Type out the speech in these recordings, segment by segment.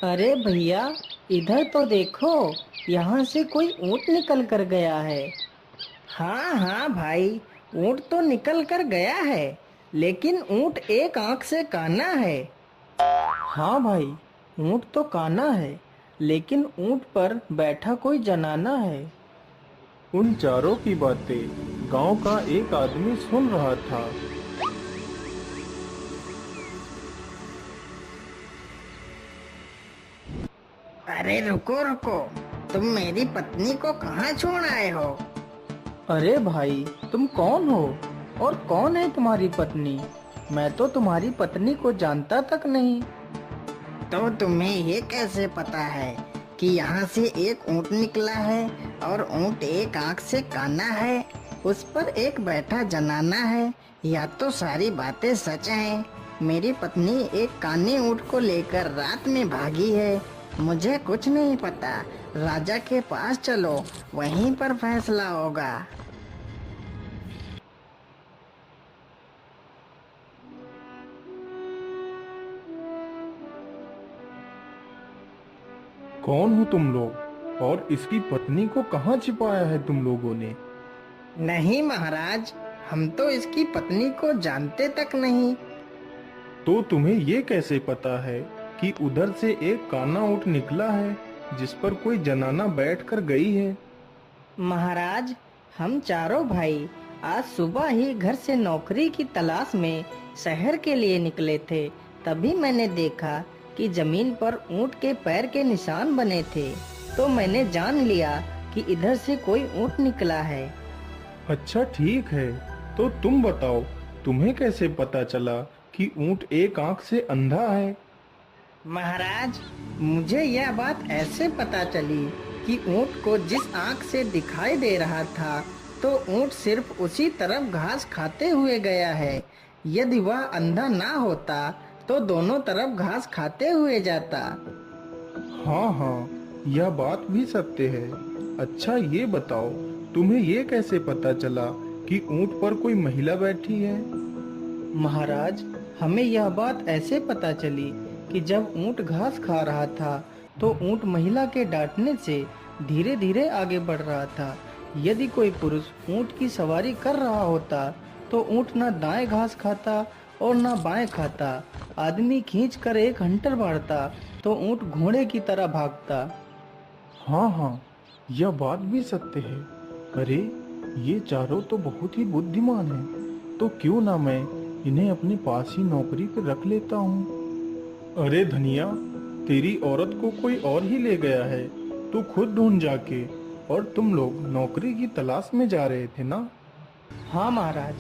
अरे भैया, इधर तो देखो। यहाँ से कोई ऊँट निकल कर गया है। हाँ हाँ भाई, ऊँट तो निकल कर गया है, लेकिन ऊँट एक आंख से काना है। हाँ भाई, ऊँट तो काना है, लेकिन ऊँट पर बैठा कोई जनाना है। उन चारों की बातें गांव का एक आदमी सुन रहा था। अरे रुको रुको, तुम मेरी पत्नी को कहाँ छोड़ आए हो? अरे भाई, तुम कौन हो और कौन है तुम्हारी पत्नी? मैं तो तुम्हारी पत्नी को जानता तक नहीं। तो तुम्हें ये कैसे पता है कि यहाँ से एक ऊँट निकला है और ऊँट एक आंख से काना है, उस पर एक बैठा जनाना है? या तो सारी बातें सच हैं। मेरी पत्नी एक काने ऊँट को लेकर रात में भागी है। मुझे कुछ नहीं पता। राजा के पास चलो, वहीं पर फैसला होगा। कौन हो तुम लोग और इसकी पत्नी को कहाँ छिपाया है तुम लोगों ने? नहीं महाराज, हम तो इसकी पत्नी को जानते तक नहीं। तो तुम्हें ये कैसे पता है कि उधर से एक काना ऊँट निकला है जिस पर कोई जनाना बैठ कर गई है? महाराज, हम चारों भाई आज सुबह ही घर से नौकरी की तलाश में शहर के लिए निकले थे। तभी मैंने देखा कि जमीन पर ऊंट के पैर के निशान बने थे, तो मैंने जान लिया कि इधर से कोई ऊंट निकला है। अच्छा ठीक है, तो तुम बताओ, तुम्हें कैसे पता चला कि ऊँट एक आंख से अंधा है? महाराज, मुझे यह बात ऐसे पता चली कि ऊंट को जिस आंख से दिखाई दे रहा था, तो ऊंट सिर्फ उसी तरफ घास खाते हुए गया है। यदि वह अंधा ना होता तो दोनों तरफ घास खाते हुए जाता। हाँ हाँ, यह बात भी सत्य है। अच्छा ये बताओ, तुम्हें ये कैसे पता चला कि ऊँट पर कोई महिला बैठी है? महाराज, हमें यह बात ऐसे पता चली कि जब ऊंट घास खा रहा था, तो ऊंट महिला के डांटने से धीरे धीरे आगे बढ़ रहा था। यदि कोई पुरुष ऊंट की सवारी कर रहा होता, तो ऊंट न दाएं घास खाता और न बाएं खाता। आदमी खींच कर एक हंटर मारता, तो ऊंट घोड़े की तरह भागता। हाँ हाँ, यह बात भी सत्य है। अरे, ये चारों तो बहुत ही बुद्धिमान हैं। तो क्यों ना मैं इन्हें अपने पास ही नौकरी पर रख लेता हूँ। अरे धनिया, तेरी औरत को कोई और ही ले गया है। तू खुद ढूंढ जाके। और तुम लोग नौकरी की तलाश में जा रहे थे ना? हाँ महाराज,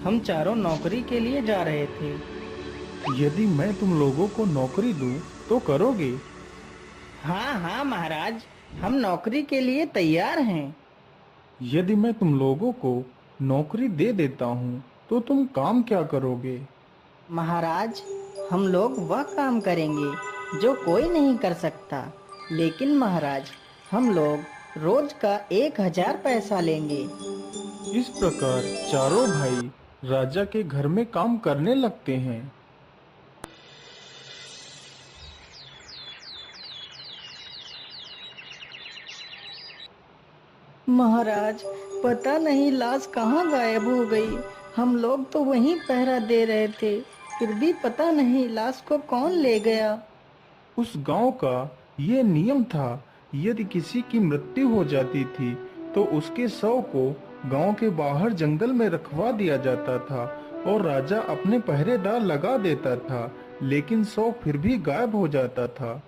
हम चारों नौकरी के लिए जा रहे थे। यदि मैं तुम लोगों को नौकरी दूं तो करोगे? हाँ हाँ महाराज, हम नौकरी के लिए तैयार हैं। यदि मैं तुम लोगों को नौकरी दे देता हूँ तो तुम काम क्या करोगे? महाराज, हम लोग वह काम करेंगे जो कोई नहीं कर सकता। लेकिन महाराज, हम लोग रोज का 1,000 पैसा लेंगे। इस प्रकार चारों भाई राजा के घर में काम करने लगते हैं। महाराज, पता नहीं लाश कहाँ गायब हो गई। हम लोग तो वहीं पहरा दे रहे थे, फिर भी पता नहीं लाश को कौन ले गया। उस गांव का ये नियम था, यदि किसी की मृत्यु हो जाती थी तो उसके शव को गांव के बाहर जंगल में रखवा दिया जाता था और राजा अपने पहरेदार लगा देता था, लेकिन शव फिर भी गायब हो जाता था।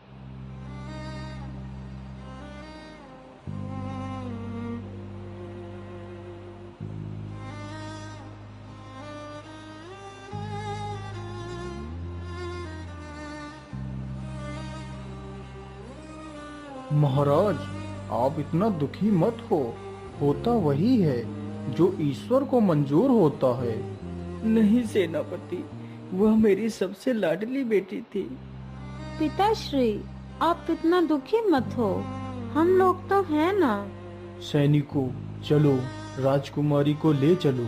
महाराज, आप इतना दुखी मत हो। होता वही है जो ईश्वर को मंजूर होता है। नहीं सेनापति, वह मेरी सबसे लाडली बेटी थी। पिताश्री, आप इतना दुखी मत हो। हम लोग तो हैं ना। सैनिकों, चलो, राजकुमारी को ले चलो।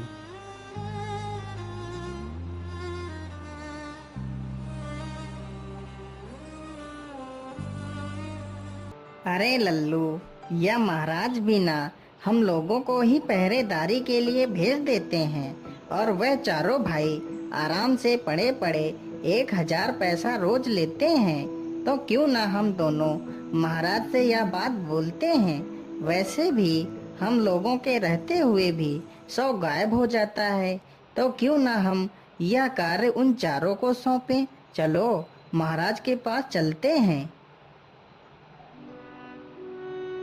अरे लल्लू, यह महाराज भी ना हम लोगों को ही पहरेदारी के लिए भेज देते हैं और वह चारों भाई आराम से पड़े पड़े 1,000 पैसा रोज लेते हैं। तो क्यों ना हम दोनों महाराज से यह बात बोलते हैं। वैसे भी हम लोगों के रहते हुए भी 100 गायब हो जाता है, तो क्यों ना हम यह कार्य उन चारों को सौंपें। चलो महाराज के पास चलते हैं।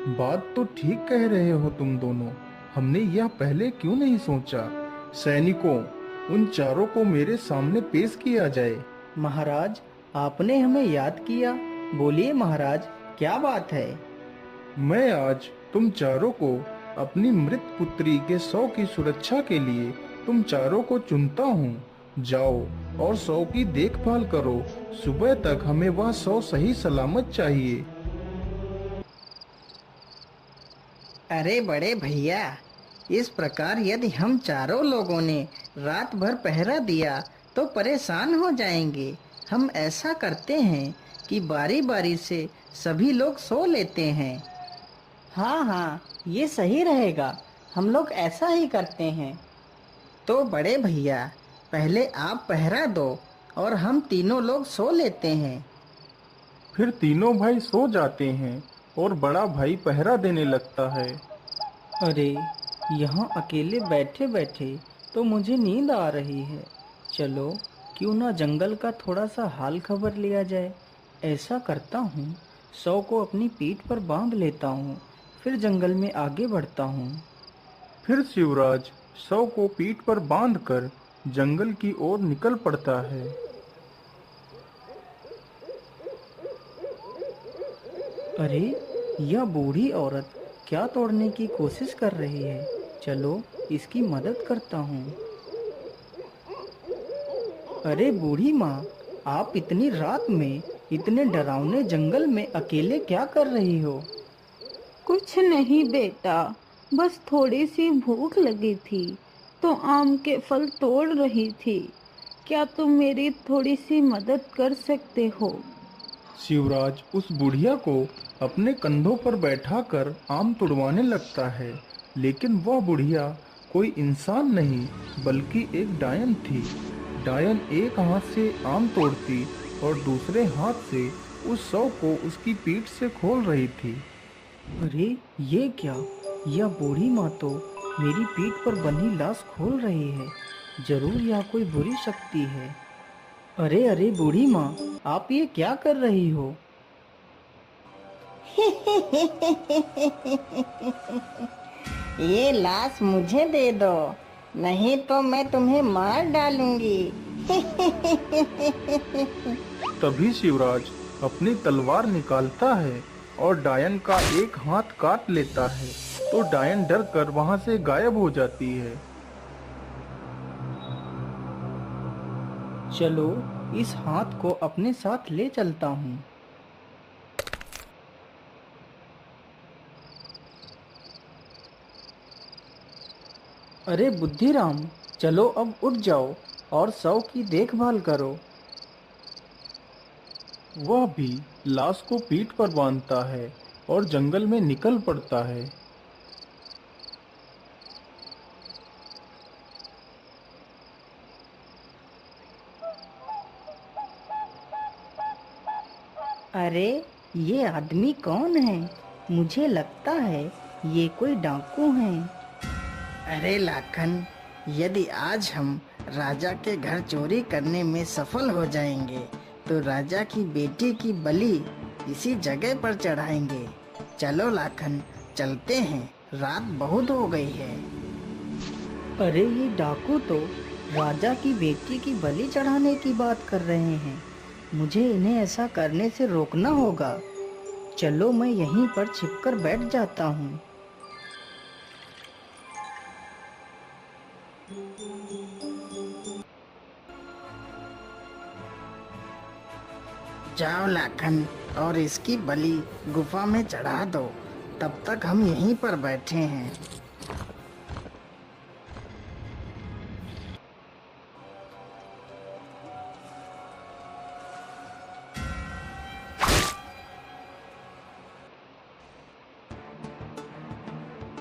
बात तो ठीक कह रहे हो तुम दोनों। हमने यह पहले क्यों नहीं सोचा। सैनिकों, उन चारों को मेरे सामने पेश किया जाए। महाराज, आपने हमें याद किया। बोलिए महाराज, क्या बात है। मैं आज तुम चारों को अपनी मृत पुत्री के 100 की सुरक्षा के लिए तुम चारों को चुनता हूँ। जाओ और 100 की देखभाल करो। सुबह तक हमें वह 100 सही सलामत चाहिए। अरे बड़े भैया, इस प्रकार यदि हम चारों लोगों ने रात भर पहरा दिया तो परेशान हो जाएंगे। हम ऐसा करते हैं कि बारी बारी से सभी लोग सो लेते हैं। हाँ हाँ, ये सही रहेगा। हम लोग ऐसा ही करते हैं। तो बड़े भैया, पहले आप पहरा दो और हम तीनों लोग सो लेते हैं। फिर तीनों भाई सो जाते हैं और बड़ा भाई पहरा देने लगता है। अरे, यहाँ अकेले बैठे बैठे तो मुझे नींद आ रही है। चलो क्यों ना जंगल का थोड़ा सा हाल खबर लिया जाए। ऐसा करता हूँ, 100 को अपनी पीठ पर बांध लेता हूँ, फिर जंगल में आगे बढ़ता हूँ। फिर शिवराज 100 को पीठ पर बांधकर जंगल की ओर निकल पड़ता है। अरे, यह बूढ़ी औरत क्या तोड़ने की कोशिश कर रही है। चलो इसकी मदद करता हूँ। अरे बूढ़ी माँ, आप इतनी रात में इतने डरावने जंगल में अकेले क्या कर रही हो। कुछ नहीं बेटा, बस थोड़ी सी भूख लगी थी तो आम के फल तोड़ रही थी। क्या तुम मेरी थोड़ी सी मदद कर सकते हो? शिवराज उस बुढ़िया को अपने कंधों पर बैठाकर आम तुड़वाने लगता है, लेकिन वह बुढ़िया कोई इंसान नहीं बल्कि एक डायन थी। डायन एक हाथ से आम तोड़ती और दूसरे हाथ से उस 100 को उसकी पीठ से खोल रही थी। अरे ये क्या, यह बूढ़ी माँ तो मेरी पीठ पर बंधी लाश खोल रही है। जरूर यह कोई बुरी शक्ति है। अरे अरे बूढ़ी माँ, आप ये क्या कर रही हो। ये लाश मुझे दे दो, नहीं तो मैं तुम्हें मार डालूंगी। तभी शिवराज अपनी तलवार निकालता है और डायन का एक हाथ काट लेता है, तो डायन डर कर वहां से गायब हो जाती है। चलो इस हाथ को अपने साथ ले चलता हूँ। अरे बुद्धिराम, चलो अब उठ जाओ और 100 की देखभाल करो। वह भी लाश को पीठ पर बांधता है और जंगल में निकल पड़ता है। अरे ये आदमी कौन है। मुझे लगता है ये कोई डाकू हैं। अरे लाखन, यदि आज हम राजा के घर चोरी करने में सफल हो जाएंगे तो राजा की बेटी की बलि इसी जगह पर चढ़ाएंगे। चलो लाखन, चलते हैं, रात बहुत हो गई है। अरे ये डाकू तो राजा की बेटी की बलि चढ़ाने की बात कर रहे हैं। मुझे इन्हें ऐसा करने से रोकना होगा। चलो मैं यहीं पर छिपकर बैठ जाता हूँ। जाओ लाखन और इसकी बलि गुफा में चढ़ा दो। तब तक हम यहीं पर बैठे हैं।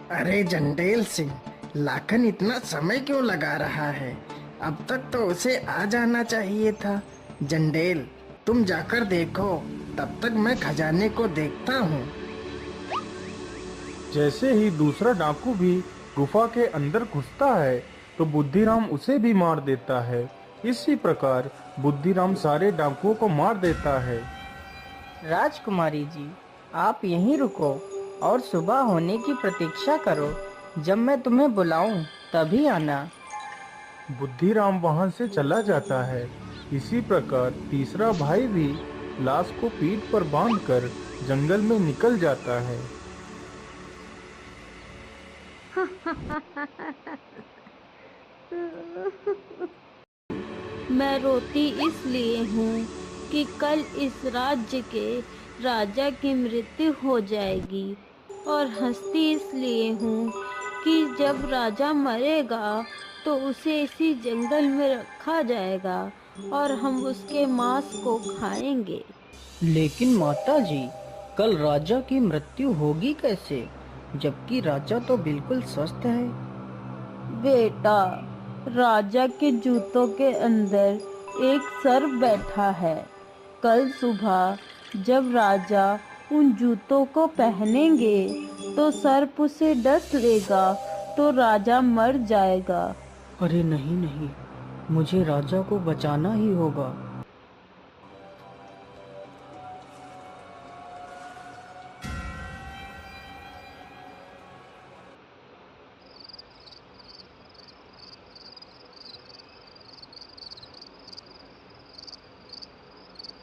अरे जंडेल सिंह, लाखन इतना समय क्यों लगा रहा है? अब तक तो उसे आ जाना चाहिए था। जंडेल, तुम जाकर देखो, तब तक मैं खजाने को देखता हूँ। जैसे ही दूसरा डाकू भी गुफा के अंदर घुसता है तो बुद्धिराम उसे भी मार देता है। इसी प्रकार बुद्धिराम सारे डाकुओं को मार देता है। राजकुमारी जी, आप यहीं रुको और सुबह होने की प्रतीक्षा करो। जब मैं तुम्हें बुलाऊं तभी आना। बुद्धिराम वहां से चला जाता है। इसी प्रकार तीसरा भाई भी लाश को पीठ पर बांधकर जंगल में निकल जाता है। मैं रोती इसलिए हूँ कि कल इस राज्य के राजा की मृत्यु हो जाएगी, और हंसती इसलिए हूँ कि जब राजा मरेगा तो उसे इसी जंगल में रखा जाएगा और हम उसके मांस को खाएंगे। लेकिन माता जी, कल राजा की मृत्यु होगी कैसे, जबकि राजा तो बिल्कुल स्वस्थ है? बेटा, राजा के जूतों के अंदर एक सर्प बैठा है। कल सुबह जब राजा उन जूतों को पहनेंगे तो सर्प उसे डस लेगा तो राजा मर जाएगा। अरे नहीं नहीं, मुझे राजा को बचाना ही होगा।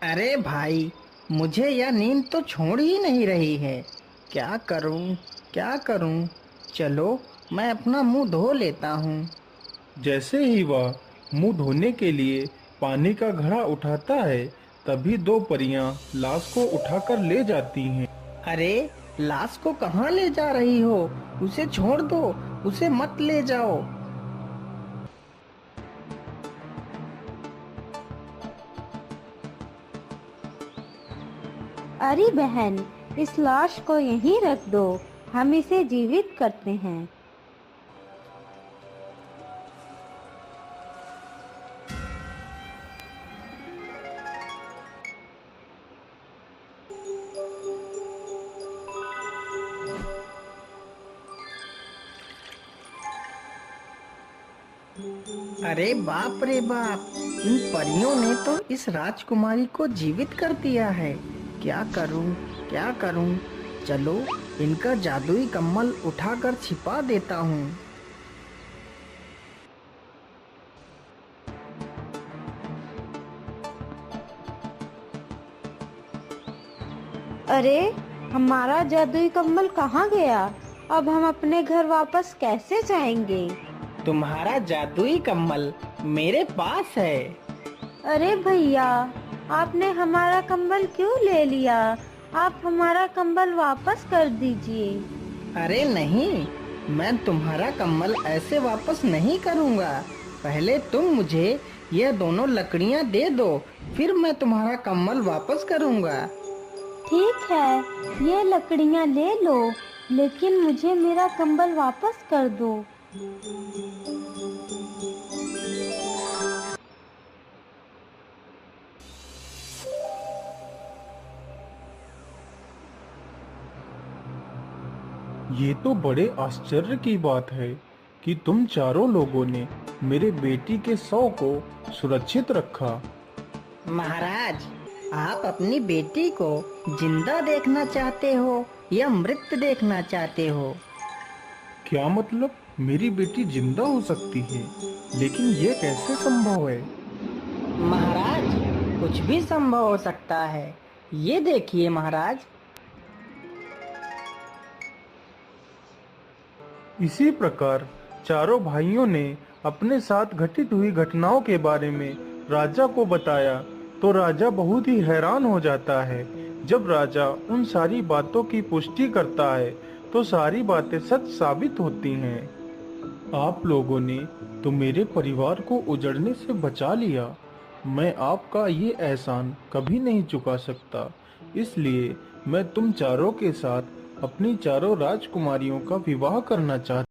अरे भाई, मुझे यह नींद तो छोड़ ही नहीं रही है। क्या करूं, क्या करूं? चलो, मैं अपना मुंह धो लेता हूं। जैसे ही वह मुंह धोने के लिए पानी का घड़ा उठाता है तभी दो परियां लाश को उठाकर ले जाती हैं। अरे, लाश को कहाँ ले जा रही हो? उसे छोड़ दो, उसे मत ले जाओ। अरे बहन, इस लाश को यहीं रख दो, हम इसे जीवित करते हैं। अरे बाप रे बाप, इन परियों ने तो इस राजकुमारी को जीवित कर दिया है। क्या करूं, क्या करूं? चलो, इनका जादुई कम्बल उठाकर छिपा देता हूं। अरे, हमारा जादुई कम्बल कहाँ गया? अब हम अपने घर वापस कैसे जाएंगे? तुम्हारा जादुई कम्बल मेरे पास है। अरे भैया, आपने हमारा कंबल क्यों ले लिया? आप हमारा कंबल वापस कर दीजिए। अरे नहीं, मैं तुम्हारा कम्बल ऐसे वापस नहीं करूंगा। पहले तुम मुझे यह दोनों लकड़ियां दे दो, फिर मैं तुम्हारा कम्बल वापस करूंगा। ठीक है, ये लकड़ियां ले लो, लेकिन मुझे मेरा कंबल वापस कर दो। ये तो बड़े आश्चर्य की बात है कि तुम चारों लोगों ने मेरे बेटी के शव को सुरक्षित रखा। महाराज, आप अपनी बेटी को जिंदा देखना चाहते हो या मृत देखना चाहते हो? क्या मतलब? मेरी बेटी जिंदा हो सकती है, लेकिन ये कैसे संभव है? महाराज, कुछ भी संभव हो सकता है। ये देखिए महाराज। इसी प्रकार चारों भाइयों ने अपने साथ घटित हुई घटनाओं के बारे में राजा को बताया तो राजा बहुत ही हैरान हो जाता है। जब राजा उन सारी बातों की पुष्टि करता है तो सारी बातें सच साबित होती हैं। आप लोगों ने तो मेरे परिवार को उजड़ने से बचा लिया। मैं आपका ये एहसान कभी नहीं चुका सकता, इसलिए मैं तुम चारों के साथ अपनी चारों राजकुमारियों का विवाह करना चाहती